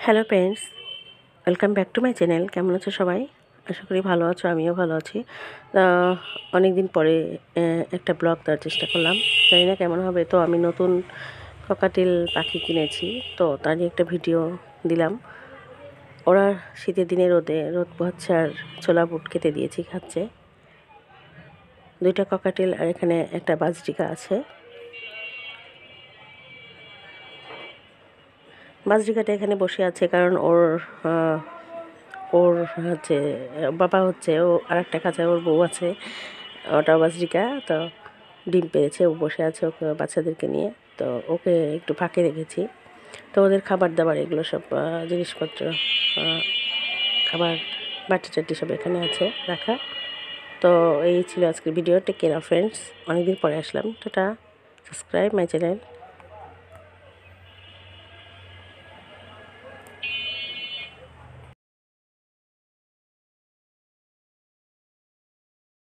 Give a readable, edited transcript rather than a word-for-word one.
Hello friends, welcome back to my channel. কেমন আছো সবাই? আশা করি ভালো আছো, আমিও ভালো আছি। অনেক দিন পরে একটা ব্লগ দেওয়ার চেষ্টা করলাম। জানি না কেমন হবে। তো আমি নতুন ককাটেল পাখি কিনেছি, তো তারই একটা ভিডিও দিলাম। ওরা শীতের দিনে রোদ পোহাচ্ছে আর ছোলা বুট খেতে দিয়েছি, খাচ্ছে। দুইটা ককাটেল আর এখানে একটা বাজরিকা আছে। বাজরিকাটা এখানে বসে আছে কারণ ওর হচ্ছে বাবা হচ্ছে ও আরেকটা খাঁচায় ওর বউ আছে, ওটাও বাজরিকা। তো ডিম পেড়েছে, ও বসে আছে ওকে বাচ্চাদেরকে নিয়ে। তো ওকে একটু ফাঁকে রেখেছি। তো ওদের খাবার দাবার এগুলো সব জিনিসপত্র, খাবার বাটি টাটি সব এখানে আছে রাখা। তো এই ছিল আজকের ভিডিও। টেক কেয়ার ফ্রেন্ডস, অনেকদিন পরে আসলাম। Tata, subscribe my channel.